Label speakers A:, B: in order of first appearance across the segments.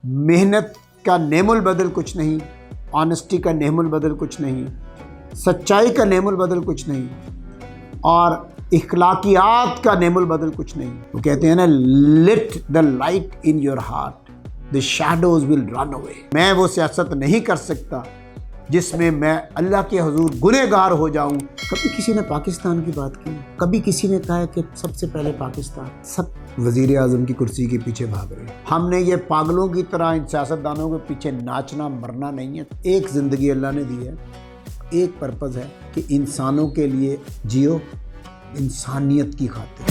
A: मेहनत का नेमुल बदल कुछ नहीं, ऑनेस्टी का नेमुल बदल कुछ नहीं, सच्चाई का नेमुल बदल कुछ नहीं, और इखलाकियात का नेमुल बदल कुछ नहीं। वो कहते हैं ना, let the light in your heart, the shadows will run away. मैं वो सियासत नहीं कर सकता जिसमें मैं अल्लाह के हुजूर गुनहगार हो जाऊं। कभी किसी ने पाकिस्तान की बात की, कभी किसी ने कहा कि सबसे पहले पाकिस्तान। सब वजीर आजम की कुर्सी के पीछे भाग रहे हैं। हमने ये पागलों की तरह इन सियासतदानों के पीछे नाचना मरना नहीं है। एक ज़िंदगी अल्लाह ने दी है, एक पर्पज़ है कि इंसानों के लिए जियो, इंसानियत की खातिर।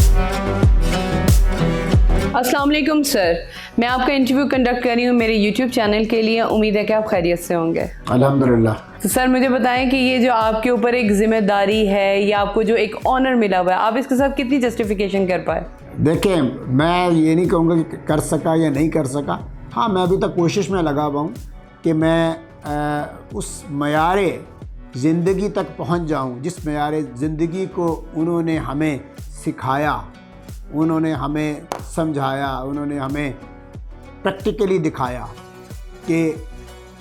B: अस्सलाम वालेकुम सर, मैं आपका इंटरव्यू कंडक्ट कर रही हूँ मेरे YouTube चैनल के लिए। उम्मीद है कि आप खैरियत से होंगे।
A: अल्हम्दुलिल्लाह।
B: तो सर मुझे बताएं कि ये जो आपके ऊपर एक जिम्मेदारी है या आपको जो एक ऑनर मिला हुआ है, आप इसके साथ कितनी जस्टिफिकेशन कर पाए?
A: देखें, मैं ये नहीं कहूँगा कि कर सका या नहीं कर सका। हाँ, मैं अभी तक कोशिश में लगा हुआ हूँ कि मैं उस मयारे ज़िंदगी तक पहुँच जाऊँ जिस मयारे ज़िंदगी को उन्होंने हमें सिखाया, उन्होंने हमें समझाया, उन्होंने हमें प्रैक्टिकली दिखाया कि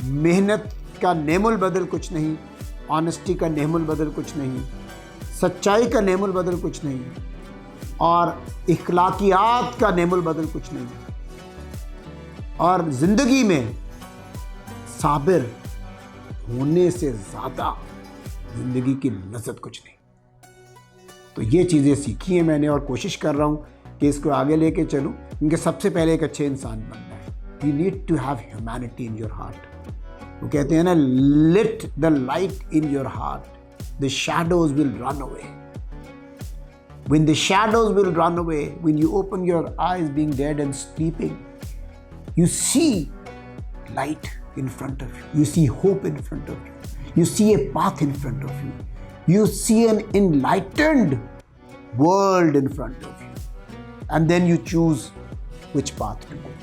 A: मेहनत का नेमुल बदल कुछ नहीं, ऑनेस्टी का नेमुल बदल कुछ नहीं, सच्चाई का नेमुल बदल कुछ नहीं, और इखलाकियात का नेमुल बदल कुछ नहीं, और ज़िंदगी में साबिर होने से ज़्यादा ज़िंदगी की लज़्ज़त कुछ नहीं। तो ये चीज़ें सीखी हैं मैंने और कोशिश कर रहा हूँ कि इसको आगे लेके चलूँ, क्योंकि सबसे पहले एक अच्छे इंसान बनना है। You need to have humanity in your heart. वो कहते हैं ना, let the light in your heart, the shadows will run away. When the shadows will run away, when you open your eyes being dead and sleeping, you see light in front of you. You see hope in front of you. You see a path in front of you. You see an enlightened world in front of you. And then you choose which path to go.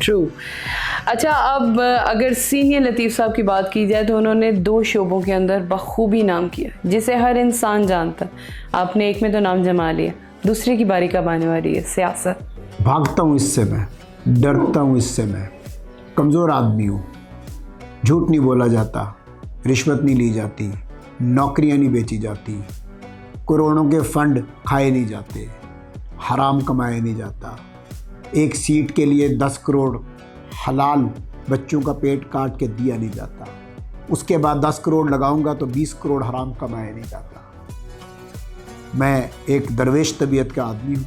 B: True. अच्छा, अब अगर senior लतीफ़ साहब की बात की जाए तो उन्होंने 2 शोबों के अंदर बखूबी नाम किया जिसे हर इंसान जानता। आपने एक में तो नाम जमा लिया, दूसरे की बारी कब आने वाली है? सियासत।
A: भागता हूँ इससे मैं, डरता हूँ इससे मैं, कमज़ोर आदमी हूँ, झूठ नहीं बोला जाता, रिश्वत नहीं ली जाती, नौकरियाँ नहीं बेची जाती, करोड़ों के फंड खाए नहीं जाते, हराम कमाया नहीं जाता, एक सीट के लिए 10 करोड़ हलाल बच्चों का पेट काट के दिया नहीं जाता, उसके बाद 10 करोड़ लगाऊंगा तो 20 करोड़ हराम कमाया नहीं जाता। मैं एक दरवेश तबीयत का आदमी हूँ।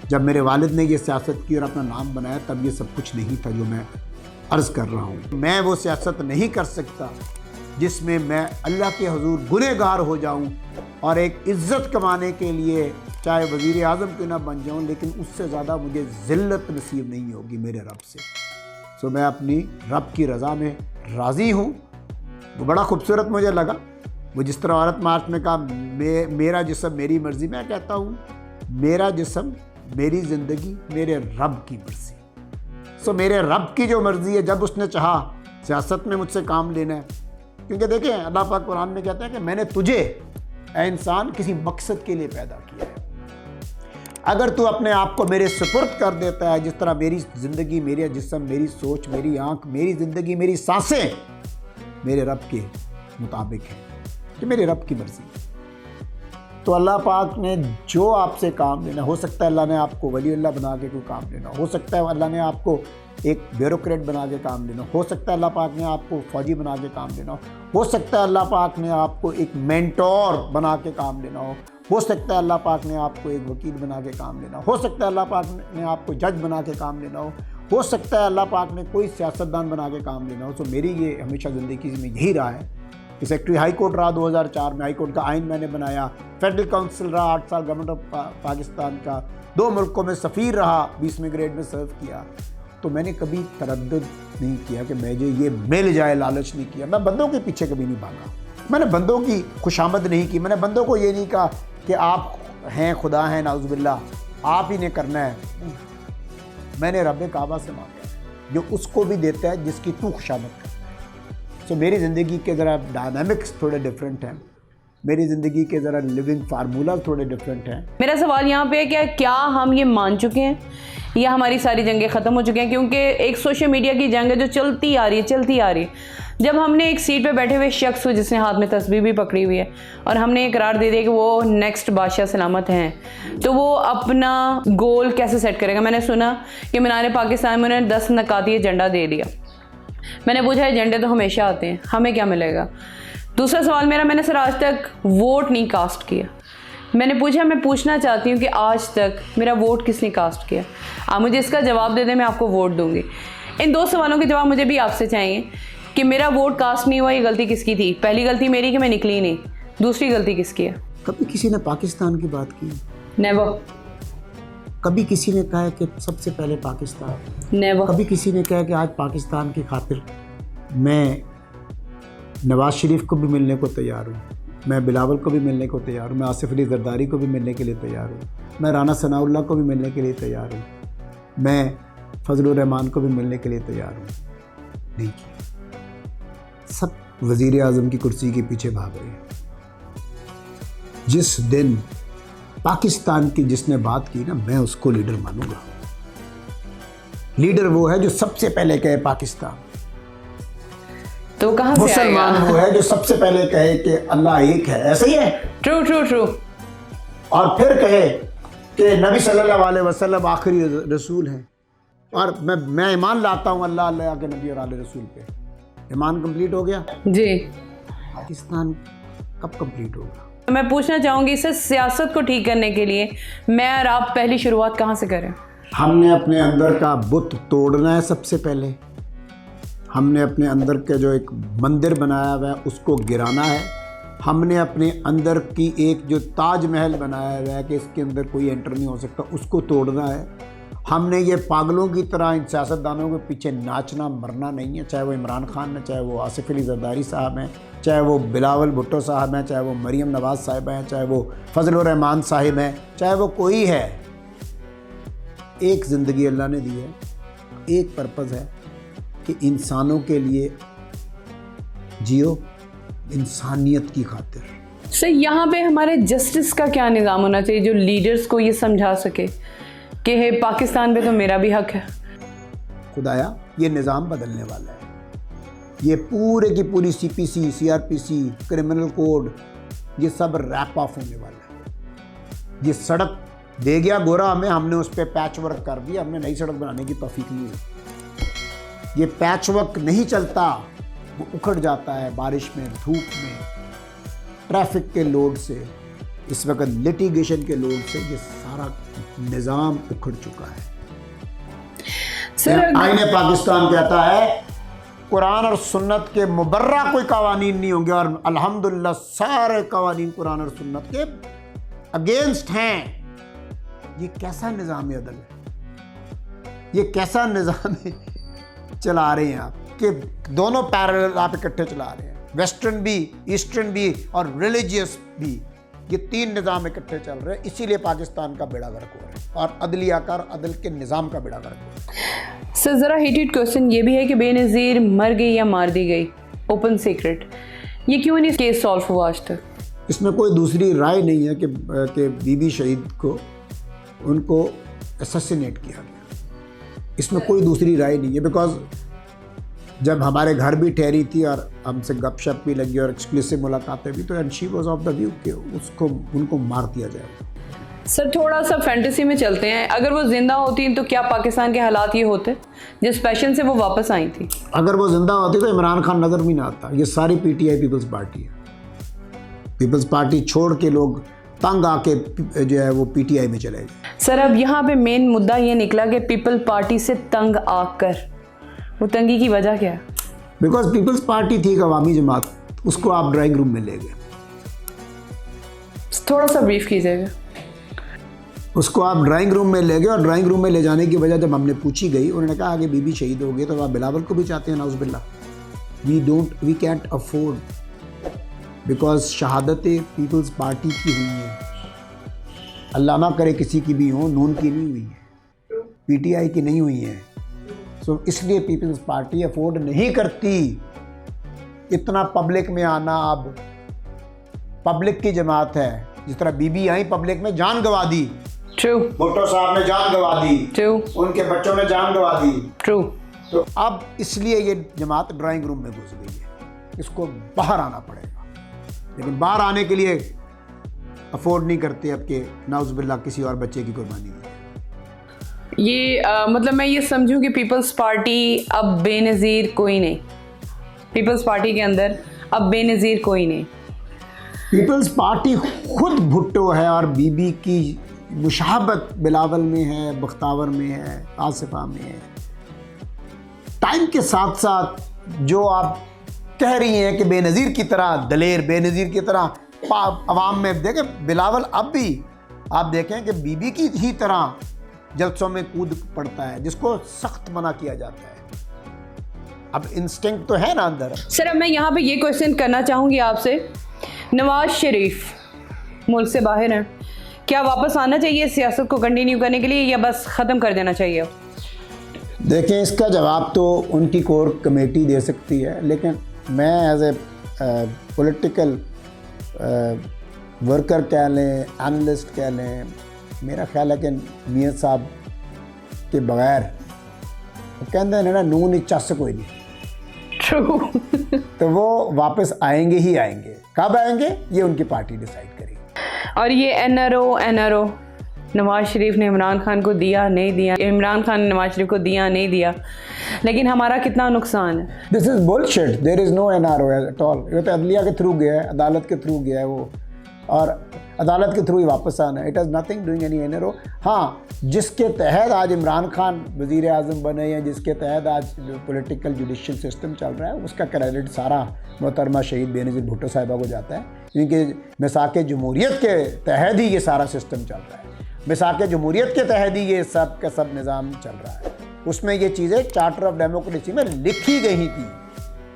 A: जब मेरे वालिद ने ये सियासत की और अपना नाम बनाया तब ये सब कुछ नहीं था जो मैं अर्ज़ कर रहा हूँ। मैं वो सियासत नहीं कर सकता जिसमें मैं अल्लाह के हुजूर गुनहगार हो जाऊँ और एक इज़्ज़त कमाने के लिए चाहे वज़ीर आज़म क्यों ना बन जाऊँ, लेकिन उससे ज़्यादा मुझे ज़िल्लत नसीब नहीं होगी मेरे रब से। सो मैं अपनी रब की रज़ा में राज़ी हूँ। वो बड़ा खूबसूरत मुझे लगा, वो जिस तरह औरत मार्च में कहा, मेरा जिस्म मेरी मर्ज़ी। मैं कहता हूँ मेरा जिस्म मेरी ज़िंदगी मेरे रब की मर्ज़ी। सो मेरे रब की जो मर्ज़ी है, जब उसने चाहा सियासत में मुझसे काम लेना है, क्योंकि देखें अल्लाह पाक कुरान में कहता है कि मैंने तुझे ऐ इंसान किसी मकसद के लिए पैदा किया है। अगर तू अपने आप को मेरे सुपुर्द कर देता है, जिस तरह मेरी ज़िंदगी, मेरा जिस्म, मेरी सोच, मेरी आँख, मेरी ज़िंदगी, मेरी सांसें मेरे रब के मुताबिक है, कि मेरे रब की मर्ज़ी। तो अल्लाह पाक ने जो आपसे काम लेना, हो सकता है अल्लाह ने आपको वलीउल्लाह बना के कोई काम लेना, हो सकता है अल्लाह ने आपको एक ब्यूरोक्रेट बना के काम लेना, हो सकता है अल्लाह पाक ने आपको फ़ौजी बना के काम लेना, हो सकता है अल्लाह पाक ने आपको एक मेंटोर बना के काम लेना हो सकता है अल्लाह पाक ने आपको एक वकील बना के काम लेना, हो सकता है अल्लाह पाक ने आपको जज बना के काम लेना हो सकता है अल्लाह पाक ने कोई सियासतदान बना के काम लेना हो। तो मेरी ये हमेशा ज़िंदगी में यही रहा है कि सेक्रेटरी हाई कोर्ट रहा 2004 में, हाई कोर्ट का आइन मैंने बनाया, फेडरल काउंसिल रहा 8 साल गवर्नमेंट ऑफ पाकिस्तान का, 2 मुल्कों में सफ़ीर रहा, 20वें ग्रेड में सर्व किया। तो मैंने कभी तरद्दुद नहीं किया कि मुझे ये मिल जाए, लालच नहीं किया। मैं बंदों के पीछे कभी नहीं भागा, मैंने बंदों की खुशामद नहीं की, मैंने बंदों को ये नहीं कहा कि आप हैं खुदा हैं, नाउज़ुबिल्लाह आप ही ने करना है। मैंने रब काबा से मांगा जो उसको भी देता है जिसकी तू खुशामद करता है। सो मेरी ज़िंदगी के ज़रा डायनामिक्स थोड़े डिफरेंट हैं, मेरी ज़िंदगी के ज़रा लिविंग फार्मूला थोड़े डिफरेंट हैं।
B: मेरा सवाल यहाँ पे है कि क्या हम ये मान चुके हैं या हमारी सारी जंगें ख़त्म हो चुकी हैं, क्योंकि एक सोशल मीडिया की जंग है जो चलती आ रही है। जब हमने एक सीट पे बैठे हुए शख्स को जिसने हाथ में तस्बीह भी पकड़ी हुई है और हमने इकरार दे दिया कि वो नेक्स्ट बादशाह सलामत हैं, तो वो अपना गोल कैसे सेट करेगा? मैंने सुना कि मीनार पाकिस्तान में उन्होंने 10 नकाती एजेंडा दे दिया। मैंने पूछा एजेंडे तो हमेशा आते हैं, हमें क्या मिलेगा? दूसरा सवाल मेरा, मैंने सर आज तक वोट नहीं कास्ट किया। मैंने पूछा, मैं पूछना चाहती हूँ कि आज तक मेरा वोट किसने कास्ट किया? आप मुझे इसका जवाब दे दें, मैं आपको वोट दूंगी। इन 2 सवालों के जवाब मुझे भी आपसे चाहिए कि मेरा वोट कास्ट नहीं हुआ, ये गलती किसकी थी? पहली गलती मेरी कि मैं निकली नहीं, दूसरी गलती किसकी है?
A: कभी किसी ने पाकिस्तान की बात की?
B: नेवर।
A: कभी किसी ने कहा कि सबसे पहले पाकिस्तान?
B: नेवर।
A: कभी किसी ने कहा कि आज पाकिस्तान की खातिर मैं नवाज शरीफ को भी मिलने को तैयार हूँ, मैं बिलावल को भी मिलने को तैयार हूँ, मैं आसिफ अली जरदारी को भी मिलने के लिए तैयार हूँ, मैं राना सनाउल्लाह को भी मिलने के लिए तैयार हूँ, मैं फजलुर रहमान को भी मिलने के लिए तैयार हूँ? नहीं किया। सब वज़ीर आज़म की कुर्सी के पीछे भाग रहे हैं। जिस दिन पाकिस्तान की जिसने बात की ना, मैं उसको लीडर मानूंगा। लीडर वो है जो सबसे पहले कहे पाकिस्तान।
B: तो कहाँ से
A: मुसलमान वो है जो सबसे पहले कहे कि अल्लाह एक है। ऐसे ही है?
B: True true true.
A: और फिर कहे कि नबी सल्लल्लाहु अलैहि वसल्लम आखिरी रसूल हैं। और मैं ईमान लाता हूँ अल्लाह अल्लाह के नबी और आले रसूल पे। ईमान कंप्लीट हो गया
B: जी।
A: पाकिस्तान कब कंप्लीट होगा?
B: मैं पूछना चाहूँगी, इसे सियासत को ठीक करने के लिए मैं और आप पहली शुरुआत कहाँ से करें?
A: हमने अपने अंदर का बुत तोड़ना है सबसे पहले। हमने अपने अंदर के जो एक मंदिर बनाया हुआ है उसको गिराना है। हमने अपने अंदर की एक जो ताजमहल बनाया हुआ है कि इसके अंदर कोई एंटर नहीं हो सकता, उसको तोड़ना है। हमने ये पागलों की तरह इन सियासतदानों के पीछे नाचना मरना नहीं है, चाहे वो इमरान खान है, चाहे वो आसिफ अली जरदारी साहब हैं, चाहे वो बिलावल भुट्टो साहब हैं, चाहे वो मरीम नवाज़ साहिब हैं, चाहे वो फजलुर रहमान साहिब हैं, चाहे वो कोई है। एक ज़िंदगी अल्लाह ने दी है, एक पर्पज़ है कि इंसानों के लिए जियो, इंसानियत की खातिर।
B: सर यहाँ पे हमारे जस्टिस का क्या निज़ाम होना चाहिए जो लीडर्स को ये समझा सके कि हे पाकिस्तान पे तो मेरा भी हक है?
A: खुदाया ये निज़ाम बदलने वाला है। ये पूरे की पूरी CPC, CRPC, क्रिमिनल कोड, ये सब रैप ऑफ होने वाला है। ये सड़क दे गया गोरा हमें, हमने उस पर पैच वर्क कर दिया, हमने नई सड़क बनाने की तौफीक नहीं हुई। ये पैच वर्क नहीं चलता, वो उखड़ जाता है बारिश में, धूप में, ट्रैफिक के लोड से, इस वक्त लिटिगेशन के लोड से ये सारा निज़ाम उखड़ चुका है। आईने पाकिस्तान कहता है कुरान और सुन्नत के मुबर्रा कोई कवानीन नहीं होंगे, और अल्हम्दुलिल्लाह सारे कवानीन कुरान और सुन्नत के अगेंस्ट हैं। ये कैसा निज़ाम अदल है? ये कैसा निज़ाम चला रहे हैं आप कि दोनों पैरेलल आप इकट्ठे चला रहे हैं, वेस्टर्न भी, ईस्टर्न भी और रिलीजियस भी। ये 3 निज़ाम इकट्ठे चल रहे हैं, इसीलिए पाकिस्तान का बेड़ा गर्क हो रहा है और अदलियाकार अदल के निज़ाम का बेड़ा गर्क हो रहा है।
B: सर ज़रा हेटेड क्वेश्चन ये भी है कि बेनज़ीर मर गई या मार दी गई, ओपन सीक्रेट, ये क्यों नहीं केस सॉल्व हुआ आज तक?
A: इसमें कोई दूसरी राय नहीं है कि बीबी शहीद को उनको असैसिनेट किया गया। इसमें कोई दूसरी राय नहीं है, बिकॉज जब हमारे घर भी ठहरी थी और हमसे गपशप भी लगी और एक्सक्लूसिव मुलाकातें भी, तो and she was of the view कि उसको उनको मार दिया जाए।
B: सर थोड़ा सा फैंटेसी में चलते हैं, अगर वो जिंदा होती तो क्या पाकिस्तान के हालात ये होते जिस पैशन से वो वापस आई थी?
A: अगर वो जिंदा होती तो इमरान खान नजर भी ना आता। ये सारी PTI पीपल्स पार्टी है। पीपल्स पार्टी छोड़ के लोग तंग आके जो है वो PTI में चले गए।
B: सर अब यहाँ पे मेन मुद्दा ये निकला कि पीपल पार्टी से तंग आकर, वो तंगी की वजह क्या है?
A: बिकॉज पीपल्स पार्टी थी एक अवामी जमात, उसको आप ड्राइंग रूम में ले गए।
B: थोड़ा सा ब्रीफ कीजिएगा।
A: उसको आप ड्राइंग रूम में ले गए और ड्राइंग रूम में ले जाने की वजह जब हमने पूछी गई, उन्होंने कहा कि बीबी शहीद हो गई तो आप बिलावल को भी चाहते हैं, नाउज़ुबिल्लाह। वी कैंट अफोर्ड, बिकॉज शहादतें पीपल्स पार्टी की हुई हैं। अल्लाह ना करे किसी की भी हो, नून की नहीं हुई है, PTI की नहीं हुई है। सो इसलिए पीपल्स पार्टी अफोर्ड नहीं करती इतना पब्लिक में आना। अब पब्लिक की जमात है, जिस तरह बीबी आई पब्लिक में जान गंवा दी,
B: ट्रू
A: भुट्टो साहब ने जान गंवा दी,
B: ट्रू
A: उनके बच्चों ने जान गंवा दी।
B: ट्रू।
A: तो अब इसलिए ये जमात ड्राइंग रूम में घुस गई है, इसको बाहर आना पड़ेगा। लेकिन बाहर आने के लिए अफोर्ड नहीं करते अब के नाउज़ुबिल्लाह किसी और बच्चे की कुर्बानी दी।
B: ये मतलब मैं ये समझूं कि पीपल्स पार्टी अब बेनज़ीर कोई नहीं, पीपल्स पार्टी के अंदर अब बेनज़ीर कोई नहीं।
A: पीपल्स पार्टी खुद भुट्टो है और बीबी की मुशाहबत बिलावल में है, बख्तावर में है, आसिफा में है। टाइम के साथ साथ जो आप कह रही हैं कि बेनज़ीर की तरह दलेर, बेनज़ीर की तरह अवाम में देखें, बिलावल अब भी आप देखें कि बीबी की ही तरह जलसों में कूद पड़ता है, जिसको सख्त मना किया जाता है। अब इंस्टिंक्ट तो है ना अंदर।
B: सर अब मैं यहाँ पे ये क्वेश्चन करना चाहूँगी आपसे, नवाज शरीफ मुल्क से बाहर हैं, क्या वापस आना चाहिए सियासत को कंटिन्यू करने के लिए या बस ख़त्म कर देना चाहिए?
A: देखें, इसका जवाब तो उनकी कोर कमेटी दे सकती है, लेकिन मैं एज ए पॉलिटिकल वर्कर कह लें, एनालिस्ट कह लें, मेरा ख्याल है कि मियाँ साहब के बगैर कहते हैं ना नून नहीं चस कोई नहीं।
B: ट्रू।
A: तो वो वापस आएंगे ही आएंगे। कब आएंगे ये उनकी पार्टी डिसाइड करेगी।
B: और ये एनआरओ नवाज शरीफ ने इमरान खान को दिया नहीं दिया, इमरान खान ने नवाज शरीफ को दिया नहीं दिया, लेकिन हमारा कितना नुकसान है।
A: This is bullshit, there is no NRO at all. ये तो अदलिया के थ्रू गया है, अदालत के थ्रू गया है वो, और अदालत के थ्रू ही वापस आना है। It has nothing doing any NRO. हाँ, जिसके तहत आज इमरान खान वज़ीर आज़म बने हैं, जिसके तहत आज पॉलिटिकल जुडिशल सिस्टम चल रहा है, उसका क्रेडिट सारा मोहतरमा शहीद बेनज़ीर भुट्टो साहिबा को जाता है, क्योंकि मिसाक जमहूरियत के तहत ही ये सारा सिस्टम चल रहा है। मिसाक जमहूरियत के तहत ही ये सब का सब निज़ाम चल रहा है। उसमें ये चीज़ें चार्टर ऑफ डेमोक्रेसी में लिखी गई थी,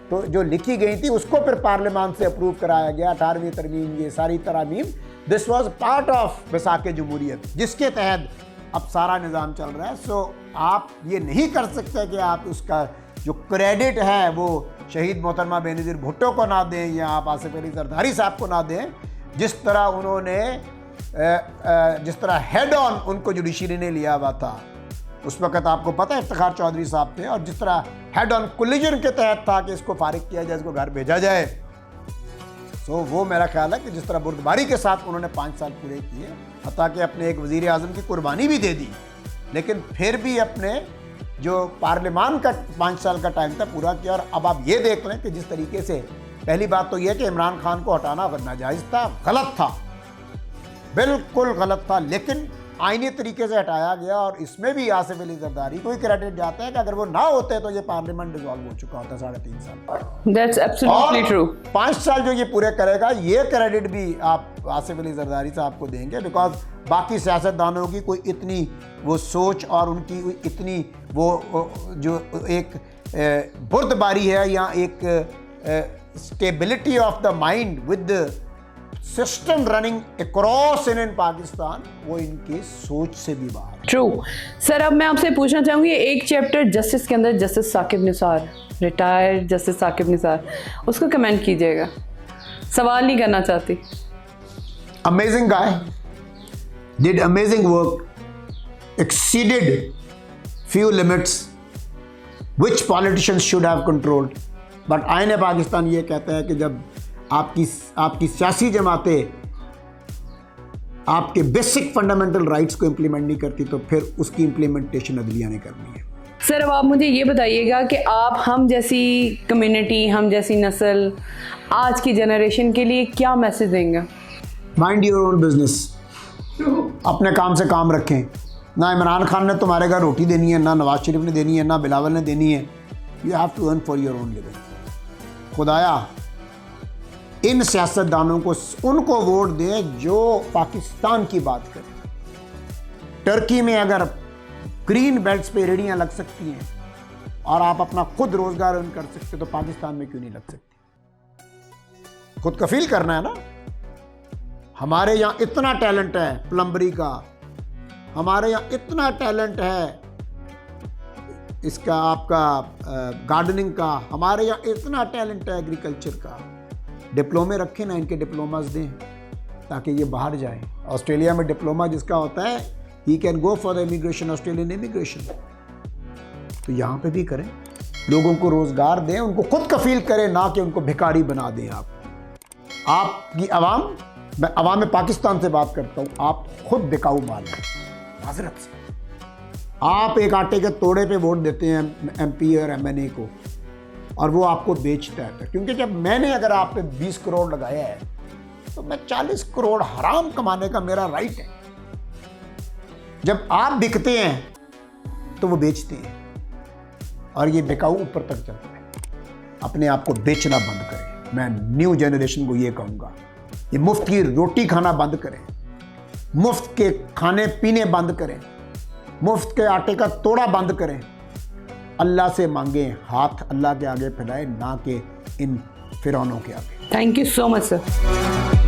A: तो जो लिखी गई थी उसको फिर पार्लियामान से अप्रूव कराया गया। 18वीं तरमीम, ये सारी तरमीम, दिस वाज पार्ट ऑफ मिसाक जमहूरियत, जिसके तहत अब सारा निज़ाम चल रहा है। सो आप ये नहीं कर सकते कि आप उसका जो क्रेडिट है वो शहीद मोहतरमा बेनज़ीर भुट्टो को ना दें या आप आसिफ अली जरदारी साहब को ना दें। जिस तरह उन्होंने जिस तरह हेड ऑन उनको जुडिशरी ने लिया हुआ था, उस वक्त आपको पता है इफ्तिखार चौधरी साहब थे, और जिस तरह हेड ऑन कोलिजन के तहत था कि इसको फारिग किया जाए, इसको घर भेजा जाए। सो वो मेरा ख्याल है कि जिस तरह बुर्दबारी के साथ उन्होंने 5 साल पूरे किए, हत्ता कि अपने एक वज़ीर आज़म की कुर्बानी भी दे दी, लेकिन फिर भी अपने जो पार्लियामान का 5 साल का टाइम था पूरा किया। और अब आप ये देख लें कि जिस तरीके से, पहली बात तो यह कि इमरान खान को हटाना नाजायज़ था, गलत था, बिल्कुल गलत था, लेकिन आईनी तरीके से हटाया गया। और इसमें भी आसिफ अली जरदारी को ही क्रेडिट जाता है कि अगर वो ना होते तो ये पार्लियामेंट डिसॉल्व हो चुका होता 3.5 साल।
B: That's absolutely true।
A: 5 साल जो ये पूरे करेगा, ये क्रेडिट भी आप आसिफ अली जरदारी साहब को देंगे, बिकॉज बाकी सियासतदानों की कोई इतनी वो सोच और उनकी इतनी वो जो एक बुर्दबारी है या एक stability of the mind with system running across in Pakistan, वो इनकी सोच से भी बाहर।
B: ट्रू। सर अब मैं आपसे पूछना चाहूँगी, एक चैप्टर जस्टिस के अंदर justice Saqib Nisar, retired justice Saqib Nisar, उसको कमेंट कीजिएगा, सवाल नहीं करना चाहती।
A: Amazing guy, did amazing work, exceeded few limits which politicians should have controlled, but आईन पाकिस्तान ये कहता है कि जब आपकी सियासी जमातें आपके बेसिक फंडामेंटल राइट्स को इम्प्लीमेंट नहीं करती तो फिर उसकी इम्प्लीमेंटेशन अदलिया ने करनी है।
B: सर अब आप मुझे ये बताइएगा कि आप हम जैसी कम्युनिटी, हम जैसी नस्ल, आज की जनरेशन के लिए क्या मैसेज देंगे?
A: माइंड योर ओन बिजनेस, अपने काम से काम रखें। ना इमरान खान ने तुम्हारे घर रोटी देनी है, ना नवाज शरीफ ने देनी है, ना बिलावल ने देनी है। You have to earn for your own living. खुदाया इन सियासतदानों को उनको वोट दें जो पाकिस्तान की बात करें। टर्की में अगर ग्रीन बेल्ट्स पे रेडियां लग सकती हैं और आप अपना खुद रोजगार अर्न कर सकते, तो पाकिस्तान में क्यों नहीं लग सकती? खुद कफील करना है ना। हमारे यहाँ इतना टैलेंट है प्लम्बरी का, हमारे यहाँ इतना टैलेंट है इसका आपका गार्डनिंग का, हमारे यहाँ इतना टैलेंट है एग्रीकल्चर का। डिप्लोमे रखें ना, इनके डिप्लोमास दें ताकि ये बाहर जाएं। ऑस्ट्रेलिया में डिप्लोमा जिसका होता है he can go for the immigration, Australian immigration. तो यहाँ पे भी करें, लोगों को रोजगार दें, उनको खुद कफील करें, ना कि उनको भिखारी बना दें। आपकी आवाम, मैं अवाम पाकिस्तान से बात करता हूँ, आप खुद बिकाऊ माल हैं माजरत से। आप एक आटे के तोड़े पे वोट देते हैं MP और MNA को, और वो आपको बेचता है। क्योंकि जब मैंने अगर आप पे 20 करोड़ लगाया है तो मैं 40 करोड़ हराम कमाने का मेरा राइट है। जब आप बिकते हैं तो वो बेचते हैं, और ये बिकाऊ ऊपर तक चलता है। अपने आप को बेचना बंद करें। मैं न्यू जनरेशन को ये कहूँगा, ये मुफ्त की रोटी खाना बंद करें, मुफ्त के खाने पीने बंद करें, मुफ्त के आटे का तोड़ा बंद करें। अल्लाह से मांगें, हाथ अल्लाह के आगे फैलाएं, ना कि इन फिरौनों के आगे।
B: Thank you so much sir.